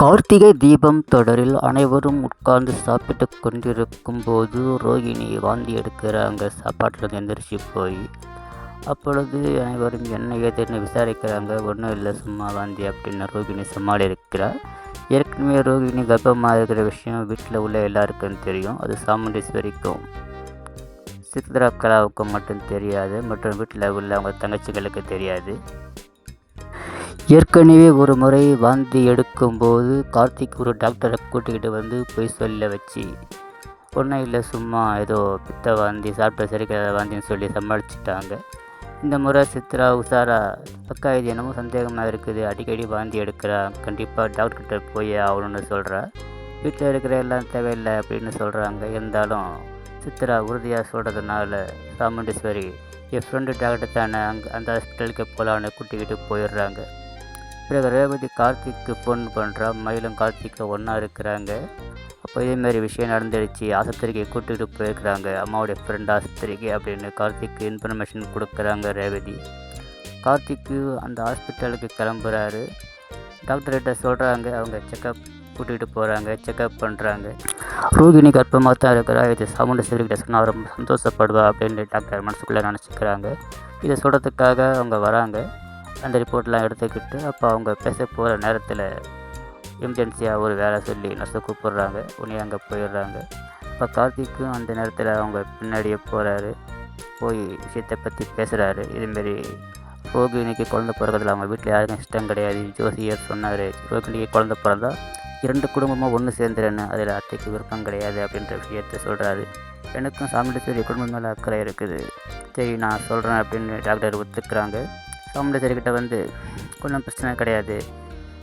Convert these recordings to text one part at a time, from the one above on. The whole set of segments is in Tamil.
கார்த்திகை தீபம் தொடரில் அனைவரும் உட்கார்ந்து சாப்பிட்டு கொண்டிருக்கும் போது ரோகிணி வாந்தி எடுக்கிறாங்க சாப்பாட்டில் எந்திரிச்சு போய். அப்பொழுது அனைவரும் என்ன ஏதுன்னு விசாரிக்கிறாங்க. ஒன்றும் இல்லை, சும்மா வாந்தி அப்படின்னு ரோகிணி சமாளிக்கிறார். ஏற்கனவே ரோகிணி கர்ப்பமாக இருக்கிற விஷயம் வீட்டில் உள்ள எல்லாருக்கும் தெரியும். அது சாமுண்டீஸ்வரிக்கும் சித்ராக்கலாவுக்கும் மட்டும் தெரியாது, மற்றும் வீட்டில் உள்ள அவங்க தங்கச்சிகளுக்கு தெரியாது. ஏற்கனவே ஒரு முறை வாந்தி எடுக்கும்போது கார்த்திக் ஒரு டாக்டரை கூட்டிக்கிட்டு வந்து பொய் சொல்ல வச்சு, ஒன்றும் இல்லை சும்மா ஏதோ பித்த வாந்தி, சாப்பிட்ட சரிக்காத வாந்தின்னு சொல்லி சமாளிச்சிட்டாங்க. இந்த முறை சித்ரா உஷாரா, அக்கா இது என்னமோ சந்தேகமாக இருக்குது, அடிக்கடி வாந்தி எடுக்கிறா, கண்டிப்பாக டாக்டர்கிட்ட போய் ஆகணும்னு சொல்கிறா. வீட்டில் இருக்கிற எல்லாம் தேவையில்லை அப்படின்னு சொல்கிறாங்க. இருந்தாலும் சித்ரா உறுதியாக சொல்கிறதுனால சாமுண்டீஸ்வரி என் ஃப்ரெண்டு டாக்டர் தானே, அந்த ஹாஸ்பிட்டலுக்கு போகலான்னு கூட்டிக்கிட்டு போயிடுறாங்க. பிறகு ரேவதி கார்த்திக்கு ஃபோன் பண்ணுறா. மயிலும் கார்த்திக்கு ஒன்றா இருக்கிறாங்க. அப்போ இதேமாரி விஷயம் நடந்துடுச்சு, ஆஸ்பத்திரிக்கு கூட்டிகிட்டு போயிருக்கிறாங்க, அம்மாவுடைய ஃப்ரெண்ட் ஆஸ்பத்திரிக்கு அப்படின்னு கார்த்திக்கு இன்ஃபர்மேஷன் கொடுக்குறாங்க ரேவதி. கார்த்திக்கு அந்த ஹாஸ்பிட்டலுக்கு கிளம்புறாரு. டாக்டர்கிட்ட சொல்கிறாங்க. அவங்க செக்கப் கூட்டிகிட்டு போகிறாங்க, செக்கப் பண்ணுறாங்க. ரோகிணி கர்ப்பமாக தான் இருக்கிறா, இது சாமுண்டீஸ்வரிக்கிட்ட சொன்னால் ரொம்ப சந்தோஷப்படுவா அப்படின்னு டாக்டர் மனசுக்குள்ளே நினச்சிக்கிறாங்க. இதை சொல்கிறதுக்காக அவங்க வராங்க. அந்த ரிப்போர்ட்லாம் எடுத்துக்கிட்டு அப்போ அவங்க பேச போகிற நேரத்தில் எமர்ஜென்சியாக ஒரு வேலை சொல்லி நர்ஸை கூப்பிட்றாங்க. உடனே அங்கே போயிடுறாங்க. இப்போ கார்த்திக்கும் அந்த நேரத்தில் அவங்க பின்னாடியே போகிறாரு. போய் விஷயத்தை பற்றி பேசுகிறாரு. இதுமாரி ரோகிணிக்கு குழந்தை பிறகுறதுல அவங்க வீட்டில் யாருக்கும் இஷ்டம் கிடையாது. ஜோசியர் சொன்னார், ரோகிணிக்கு குழந்தை பிறந்தா 2 குடும்பமும் ஒன்று சேர்ந்துறேன்னு, அதில் அத்தைக்கு விருப்பம் கிடையாது அப்படின்ற விஷயத்தை சொல்கிறாரு. எனக்கும் சாமுண்டீஸ்வரி குடும்பம் மேலே அக்கறை இருக்குது, சரி நான் சொல்கிறேன் அப்படின்னு டாக்டர் ஒத்துக்கிறாங்க. சாமுண்டீஸ்வரிக்கிட்ட வந்து ஒன்றும் பிரச்சனை கிடையாது,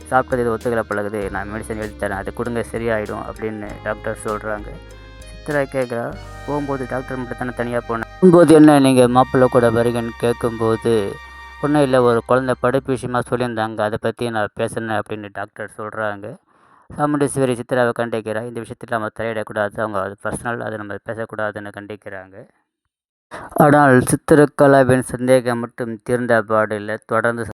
சாப்பிட்டது இது ஒத்துக்கலை பழகுது, நான் மெடிசன் எழுதி தரேன், அதை கொடுங்க சரியாயிடும் அப்படின்னு டாக்டர் சொல்கிறாங்க. சித்ரா கேட்குறா, போகும்போது டாக்டர் மட்டும் தானே தனியாக போகும்போது என்ன நீங்கள் மாப்பிள்ளை கூட வருகன்னு கேட்கும்போது, ஒன்றும் இல்லை ஒரு குழந்தை படிப்பு விஷயமாக சொல்லியிருந்தாங்க, அதை பற்றி நான் பேசினேன் அப்படின்னு டாக்டர் சொல்கிறாங்க. சாமுண்டீஸ்வரி சித்ராவை கண்டிக்கிறா. இந்த விஷயத்தில் நம்ம தலையிடக்கூடாது, அவங்க அது பர்சனல், அதை நம்ம பேசக்கூடாதுன்னு கண்டிக்கிறாங்க. ஆனால் சித்திரக்கலாவின் சந்தேகம் மட்டும் தீர்ந்த பாடில்லை. தொடர்ந்து